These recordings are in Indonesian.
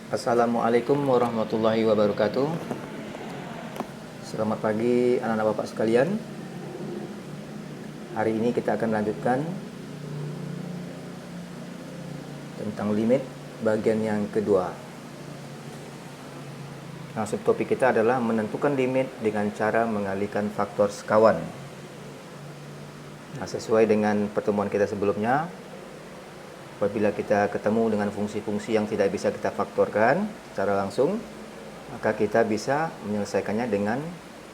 Assalamualaikum warahmatullahi wabarakatuh. Selamat pagi anak-anak bapak sekalian. Hari ini kita akan lanjutkan tentang limit bagian yang kedua. Nah, subtopik kita adalah menentukan limit dengan cara mengalihkan faktor sekawan. Nah, sesuai dengan pertemuan kita sebelumnya, apabila kita ketemu dengan fungsi-fungsi yang tidak bisa kita faktorkan secara langsung, maka kita bisa menyelesaikannya dengan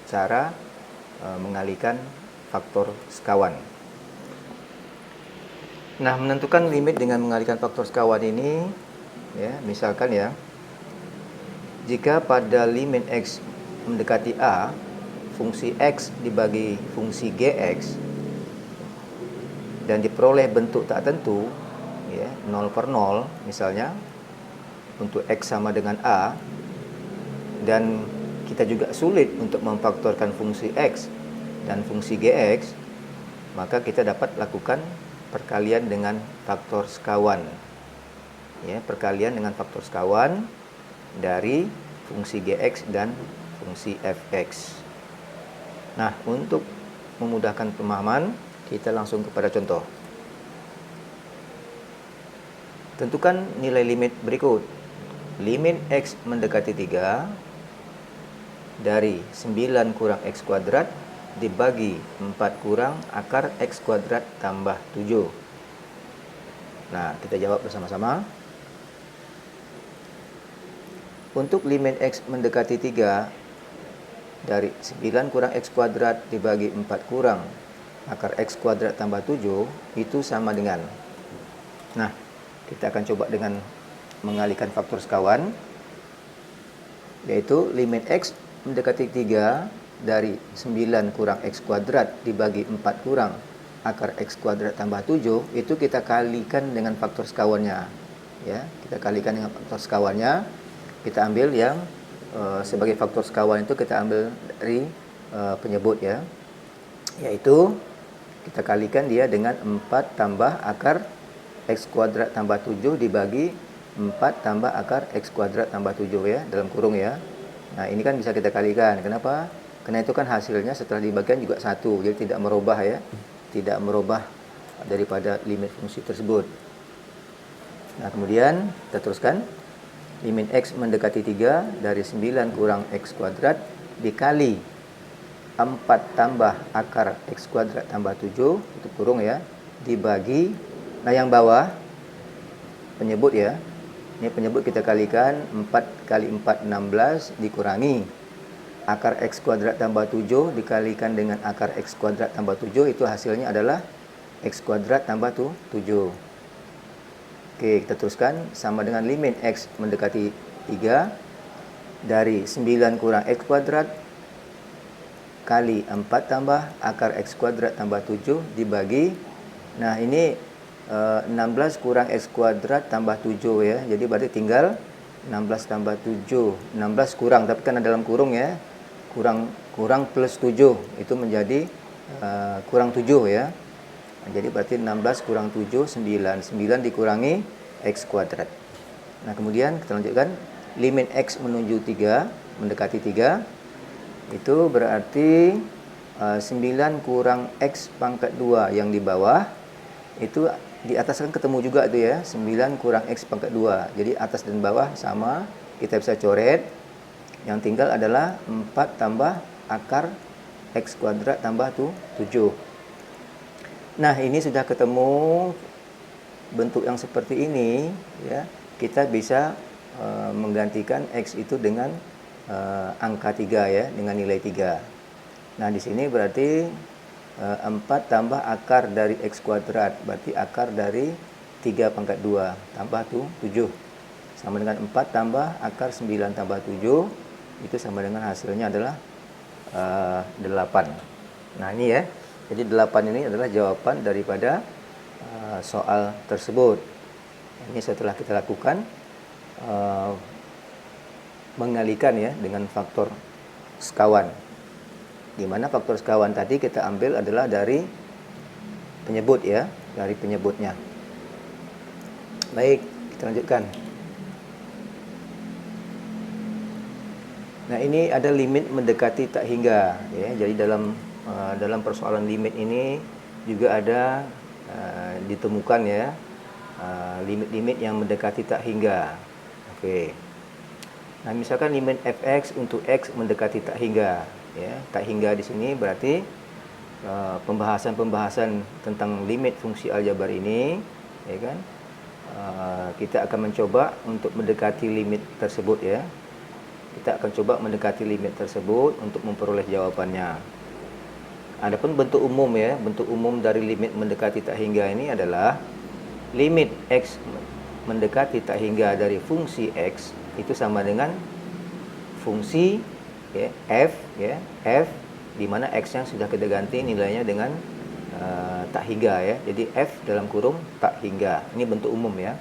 cara mengalihkan faktor sekawan. Nah, menentukan limit dengan mengalihkan faktor sekawan ini, ya, misalkan ya, jika pada limit x mendekati a, fungsi x dibagi fungsi gx dan diperoleh bentuk tak tentu, ya, 0 per 0 misalnya, untuk x sama dengan a, dan kita juga sulit untuk memfaktorkan fungsi x dan fungsi gx, maka kita dapat lakukan perkalian dengan faktor sekawan, ya, perkalian dengan faktor sekawan dari fungsi gx dan fungsi fx. Nah, untuk memudahkan pemahaman, kita langsung kepada contoh. Tentukan nilai limit berikut. Limit x mendekati 3 dari 9 kurang x kuadrat dibagi 4 kurang akar x kuadrat tambah 7. Nah, kita jawab bersama-sama. Untuk limit x mendekati 3 dari 9 kurang x kuadrat dibagi 4 kurang akar x kuadrat tambah 7, itu sama dengan, nah, kita akan coba dengan mengalihkan faktor sekawan, yaitu limit x mendekati 3 dari 9 kurang x kuadrat dibagi 4 kurang akar x kuadrat tambah 7, itu kita kalikan dengan faktor sekawannya, ya, kita kalikan dengan faktor sekawannya. Kita ambil yang sebagai faktor sekawan itu kita ambil dari penyebut, ya, yaitu kita kalikan dia dengan 4 tambah akar x kuadrat tambah 7 dibagi 4 tambah akar x kuadrat tambah 7, ya, dalam kurung, ya. Nah, ini kan bisa kita kalikan. Kenapa? Karena itu kan hasilnya setelah dibagikan juga 1, jadi tidak merubah, ya, tidak merubah daripada limit fungsi tersebut. Nah, kemudian kita teruskan. Limit x mendekati 3 dari 9 kurang x kuadrat dikali 4 tambah akar x kuadrat tambah 7, itu kurung, ya, dibagi, nah, yang bawah penyebut, ya, ini penyebut kita kalikan 4 kali 4 16 dikurangi akar x kuadrat tambah 7 dikalikan dengan akar x kuadrat tambah 7, itu hasilnya adalah x kuadrat tambah 7. Oke, kita teruskan. Sama dengan limit x mendekati 3 dari 9 kurang x kuadrat kali 4 tambah akar x kuadrat tambah 7 dibagi, nah, ini 16 kurang x kuadrat tambah 7, ya, jadi berarti tinggal 16 tambah 7, 16 kurang, tapi kan dalam kurung, ya, kurang plus 7, itu menjadi kurang 7, ya. Jadi berarti 16 kurang 7, 9 dikurangi x kuadrat. Nah, kemudian kita lanjutkan. Limit x menuju 3, mendekati 3, itu berarti 9 kurang x pangkat 2 yang di bawah, itu di atas kan ketemu juga itu, ya, 9 kurang x pangkat 2. Jadi atas dan bawah sama, kita bisa coret. Yang tinggal adalah 4 tambah akar x kuadrat tambah 7. Nah, ini sudah ketemu bentuk yang seperti ini, ya, kita bisa menggantikan x itu dengan angka 3, ya, dengan nilai 3. Nah, di sini berarti 4 tambah akar dari x kuadrat, berarti akar dari 3 pangkat 2 tambah 7, sama dengan 4 tambah akar 9 tambah 7, itu sama dengan hasilnya adalah 8. Nah, ini, ya, jadi 8 ini adalah jawaban daripada soal tersebut. Ini setelah kita lakukan mengalihkan, ya, dengan faktor sekawan, di mana faktor sekawan tadi kita ambil adalah dari penyebut, ya, dari penyebutnya. Baik, kita lanjutkan. Nah, ini ada limit mendekati tak hingga, ya. Jadi dalam persoalan limit ini juga ada ditemukan, ya, limit-limit yang mendekati tak hingga. Oke. Nah, misalkan limit fx untuk x mendekati tak hingga, ya. Tak hingga di sini berarti pembahasan-pembahasan tentang limit fungsi aljabar ini, ya kan? Kita akan mencoba untuk mendekati limit tersebut, ya. Kita akan coba mendekati limit tersebut untuk memperoleh jawabannya. Adapun bentuk umum, ya, bentuk umum dari limit mendekati tak hingga ini adalah limit x mendekati tak hingga dari fungsi x itu sama dengan fungsi, ya, f, ya, f di mana x-nya sudah kita ganti nilainya dengan tak hingga, ya. Jadi f dalam kurung tak hingga. Ini bentuk umum, ya.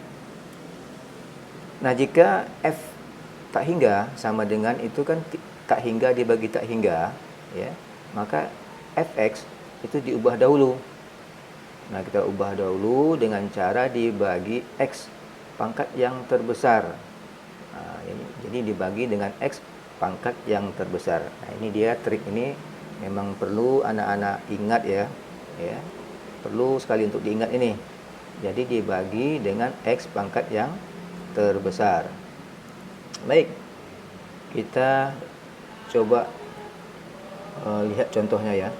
Nah, jika f tak hingga sama dengan itu kan tak hingga dibagi tak hingga, ya, maka fx itu diubah dahulu. Nah, kita ubah dahulu dengan cara dibagi x pangkat yang terbesar. Nah, jadi dibagi dengan x pangkat yang terbesar. Nah, ini dia trik ini memang perlu anak-anak ingat, ya, ya. Perlu sekali untuk diingat ini. Jadi dibagi dengan x pangkat yang terbesar. Baik, kita coba lihat contohnya, ya.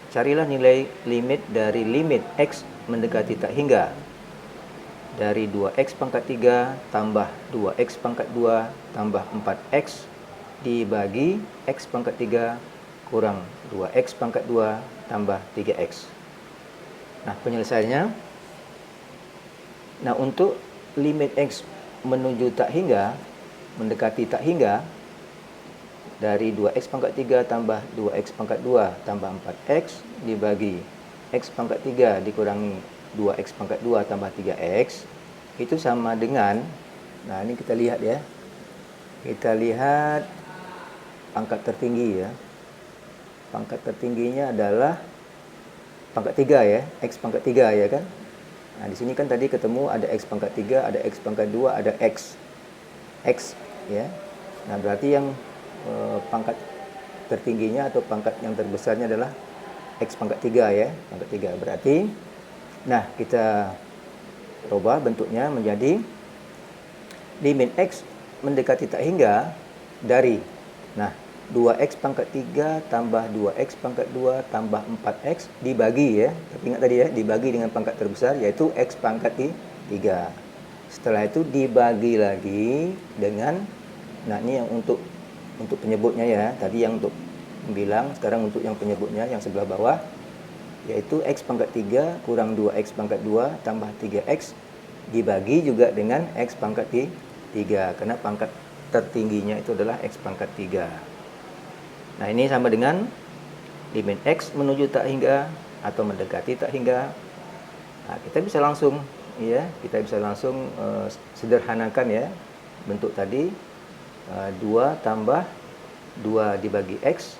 Carilah nilai limit dari limit x mendekati tak hingga dari 2x pangkat 3 tambah 2x pangkat 2 tambah 4x dibagi x pangkat 3 kurang 2x pangkat 2 tambah 3x. Nah, penyelesaiannya, nah, untuk limit x menuju tak hingga, mendekati tak hingga, dari 2x pangkat 3 tambah 2x pangkat 2 tambah 4x dibagi x pangkat 3 dikurangi 2x pangkat 2 tambah 3x, itu sama dengan, nah, ini kita lihat, ya. Kita lihat pangkat tertinggi, ya. Pangkat tertingginya adalah pangkat 3, ya, x pangkat 3, ya kan. Nah, di sini kan tadi ketemu ada x pangkat 3, ada x pangkat 2, ada x, ya. Nah, berarti yang pangkat tertingginya atau pangkat yang terbesarnya adalah x pangkat 3, ya, pangkat 3. Berarti, nah, kita rubah bentuknya menjadi limit x mendekati tak hingga dari, nah, 2x pangkat 3 tambah 2x pangkat 2 tambah 4x dibagi, ya. Tapi ingat tadi, ya, dibagi dengan pangkat terbesar yaitu x pangkat 3. Setelah itu dibagi lagi dengan, nah, ini yang untuk penyebutnya, ya. Tadi yang untuk bilang, sekarang untuk yang penyebutnya yang sebelah bawah, yaitu x pangkat 3 kurang 2x pangkat 2 tambah 3x dibagi juga dengan x pangkat 3, karena pangkat tertingginya itu adalah x pangkat 3. Nah, ini sama dengan limit x menuju tak hingga atau mendekati tak hingga. Nah, kita bisa langsung, ya, sederhanakan, ya, bentuk tadi. 2 tambah 2 dibagi x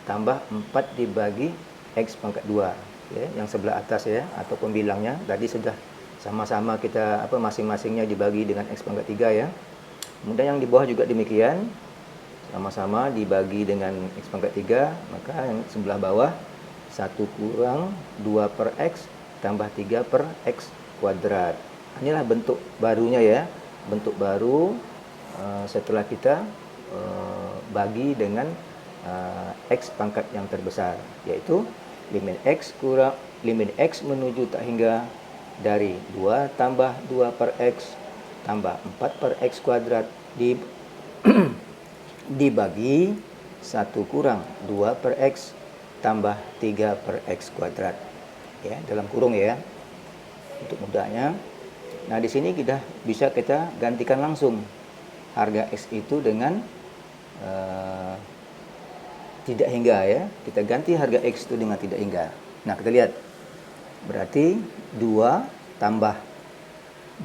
tambah 4 dibagi x pangkat 2, ya, yang sebelah atas, ya, atau pembilangnya tadi sudah sama-sama kita masing-masingnya dibagi dengan x pangkat 3, ya. Kemudian yang di bawah juga demikian, sama-sama dibagi dengan x pangkat 3, maka yang sebelah bawah 1 kurang 2 per x tambah 3 per x kuadrat. Inilah bentuk barunya, ya, bentuk baru setelah kita bagi dengan x pangkat yang terbesar, yaitu limit x menuju tak hingga dari 2 tambah 2 per x tambah 4 per x kuadrat dibagi 1 kurang 2 per x tambah 3 per x kuadrat, ya, dalam kurung, ya, untuk mudahnya. Nah, di sini kita bisa gantikan langsung harga x itu dengan tidak hingga, ya. Kita ganti harga x itu dengan tidak hingga. Nah, kita lihat. Berarti 2 tambah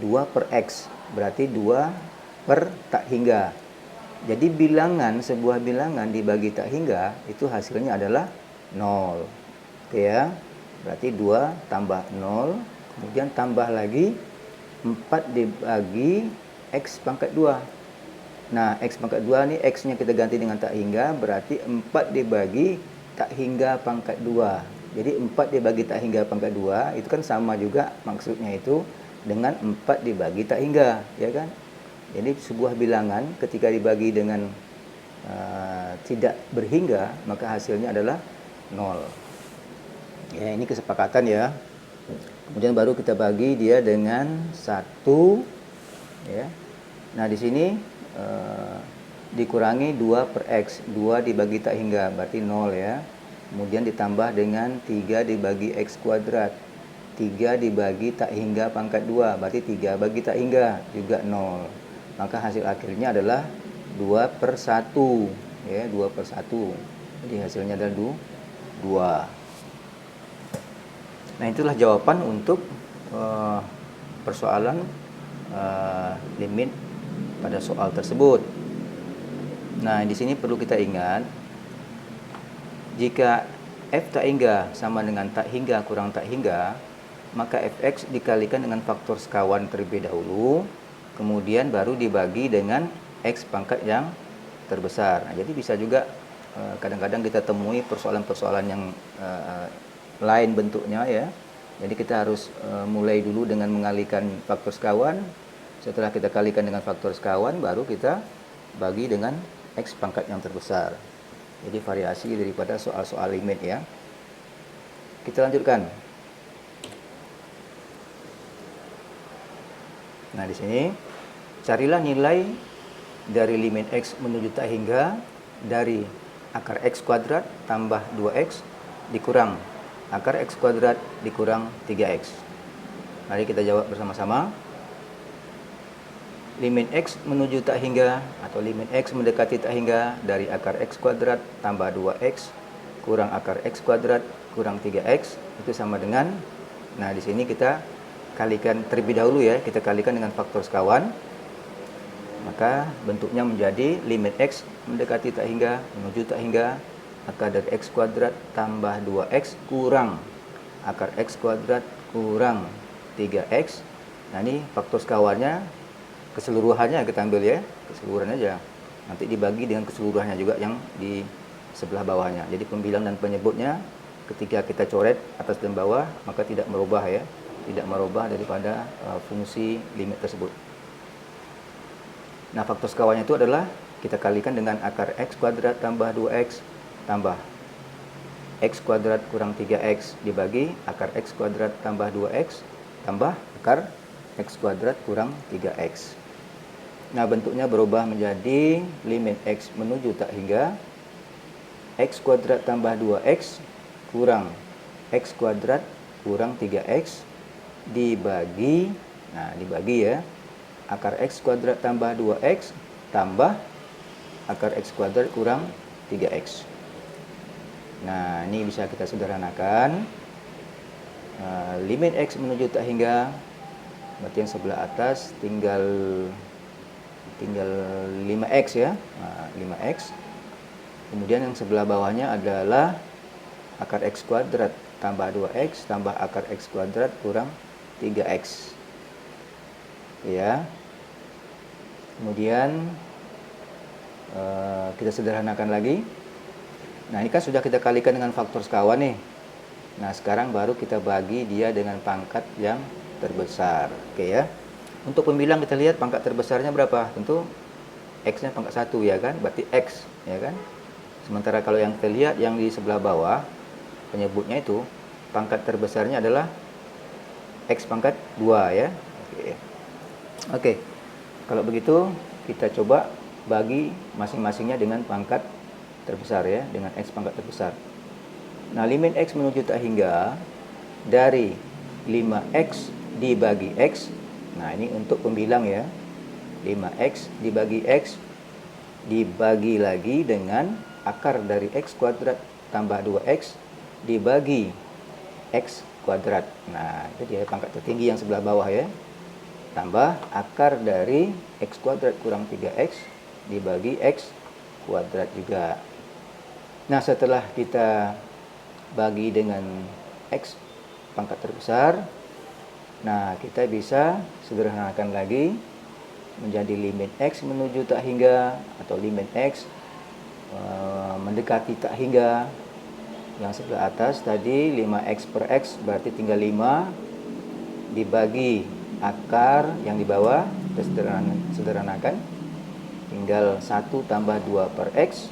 2 per x, berarti 2 per tak hingga. Jadi sebuah bilangan dibagi tak hingga itu hasilnya adalah 0. Oke, ya. Berarti 2 tambah 0, kemudian tambah lagi 4 dibagi x pangkat 2. Nah, X pangkat 2 nih, X-nya kita ganti dengan tak hingga, berarti 4 dibagi tak hingga pangkat 2. Jadi 4 dibagi tak hingga pangkat 2, itu kan sama juga maksudnya itu dengan 4 dibagi tak hingga, ya kan? Jadi sebuah bilangan ketika dibagi dengan tidak berhingga, maka hasilnya adalah 0. Ya, ini kesepakatan ya. Kemudian baru kita bagi dia dengan 1, ya. Nah, di sini dikurangi 2 per X. 2 dibagi tak hingga, berarti 0 ya. Kemudian ditambah dengan 3 dibagi X kuadrat. 3 dibagi tak hingga pangkat 2, berarti 3 bagi tak hingga, juga 0. Maka hasil akhirnya adalah 2 per 1. Ya, 2 per 1. Jadi hasilnya adalah 2. Nah, itulah jawaban untuk persoalan limit pada soal tersebut. Nah, di sini perlu kita ingat, jika f tak hingga sama dengan tak hingga kurang tak hingga, maka fx dikalikan dengan faktor sekawan terlebih dahulu, kemudian baru dibagi dengan x pangkat yang terbesar. Nah, jadi bisa juga kadang-kadang kita temui persoalan-persoalan yang lain bentuknya ya. Jadi kita harus mulai dulu dengan mengalihkan faktor sekawan. Setelah kita kalikan dengan faktor sekawan, baru kita bagi dengan X pangkat yang terbesar. Jadi variasi daripada soal-soal limit ya. Kita lanjutkan. Nah, di sini carilah nilai dari limit X menuju tak hingga dari akar X kuadrat tambah 2X dikurang akar X kuadrat dikurang 3X. Mari kita jawab bersama-sama. Limit X menuju tak hingga atau limit X mendekati tak hingga dari akar X kuadrat tambah 2X kurang akar X kuadrat kurang 3X itu sama dengan, nah di sini kita kalikan terlebih dahulu ya, kita kalikan dengan faktor sekawan. Maka bentuknya menjadi limit X mendekati tak hingga menuju tak hingga akar dari X kuadrat tambah 2X kurang akar X kuadrat kurang 3X. Nah, ini faktor sekawannya keseluruhannya kita ambil ya, keseluruhan aja. Nanti dibagi dengan keseluruhannya juga yang di sebelah bawahnya. Jadi pembilang dan penyebutnya ketika kita coret atas dan bawah, maka tidak merubah ya, tidak merubah daripada fungsi limit tersebut. Nah, faktor sekawannya itu adalah kita kalikan dengan akar X kuadrat tambah 2X tambah X kuadrat kurang 3X dibagi akar X kuadrat tambah 2X tambah akar X kuadrat kurang 3X. Nah, bentuknya berubah menjadi limit X menuju tak hingga X kuadrat tambah 2X kurang X kuadrat kurang 3X dibagi, nah dibagi ya, akar X kuadrat tambah 2X tambah akar X kuadrat kurang 3X. Nah, ini bisa kita sederhanakan. Limit X menuju tak hingga, berarti yang sebelah atas tinggal 5X ya, 5X. Kemudian yang sebelah bawahnya adalah akar X kuadrat tambah 2X tambah akar X kuadrat kurang 3X. Ya. Kemudian kita sederhanakan lagi. Nah, ini kan sudah kita kalikan dengan faktor sekawan nih. Nah, sekarang baru kita bagi dia dengan pangkat yang terbesar. Oke ya. Untuk pembilang kita lihat pangkat terbesarnya berapa? Tentu X-nya pangkat 1 ya kan? Berarti X ya kan? Sementara kalau yang kita lihat yang di sebelah bawah, penyebutnya itu pangkat terbesarnya adalah X pangkat 2 ya. Oke. Kalau begitu kita coba bagi masing-masingnya dengan pangkat terbesar ya, dengan X pangkat terbesar. Nah, limit X menuju tak hingga dari 5X dibagi X. Nah, ini untuk pembilang ya. 5X dibagi X dibagi lagi dengan akar dari X kuadrat tambah 2X dibagi X kuadrat. Nah, itu dia pangkat tertinggi yang sebelah bawah ya. Tambah akar dari X kuadrat kurang 3X dibagi X kuadrat juga. Nah, setelah kita bagi dengan X pangkat terbesar, nah kita bisa sederhanakan lagi. menjadi limit X menuju tak hingga, atau limit X mendekati tak hingga. Yang sebelah atas tadi 5X per X berarti tinggal 5 dibagi akar yang di bawah, kita sederhanakan, tinggal 1 tambah 2 per X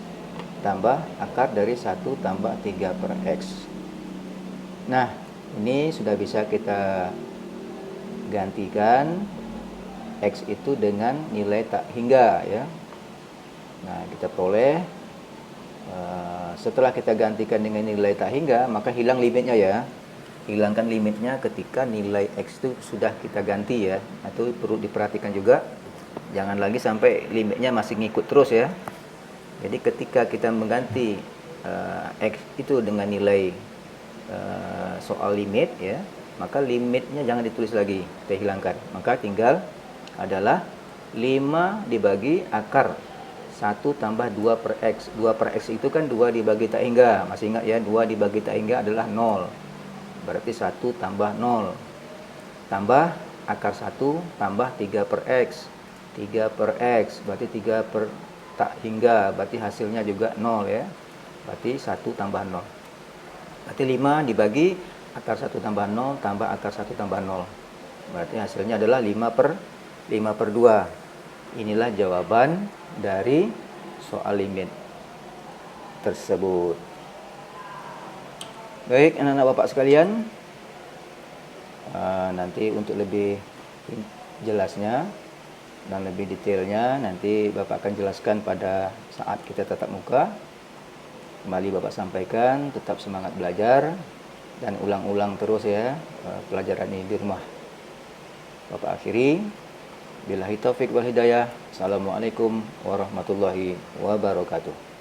tambah akar dari 1 tambah 3 per X. Nah, ini sudah bisa kita gantikan X itu dengan nilai tak hingga ya. Nah, kita peroleh setelah kita gantikan dengan nilai tak hingga, maka hilang limitnya ya. Hilangkan limitnya ketika nilai X itu sudah kita ganti ya. Itu perlu diperhatikan juga. Jangan lagi sampai limitnya masih ngikut terus ya. Jadi ketika kita mengganti X itu dengan nilai soal limit ya, maka limitnya jangan ditulis lagi, kita hilangkan. Maka tinggal adalah 5 dibagi akar 1 tambah 2 per X. 2 per X itu kan 2 dibagi tak hingga. Masih ingat ya, 2 dibagi tak hingga adalah 0. Berarti 1 tambah 0. Tambah akar 1 tambah 3 per X. 3 per X berarti 3 per tak hingga. Berarti hasilnya juga 0 ya. Berarti 1 tambah 0. Berarti 5 dibagi akar 1 tambah 0 tambah akar 1 tambah 0. Berarti hasilnya adalah 5 per 2. Inilah jawaban dari soal limit tersebut. Baik, anak-anak bapak sekalian, nanti untuk lebih jelasnya dan lebih detailnya nanti bapak akan jelaskan pada saat kita tatap muka. Kembali bapak sampaikan, tetap semangat belajar dan ulang-ulang terus ya pelajaran ini di rumah. Bapak akhiri, billahi taufik wal hidayah. Assalamualaikum warahmatullahi wabarakatuh.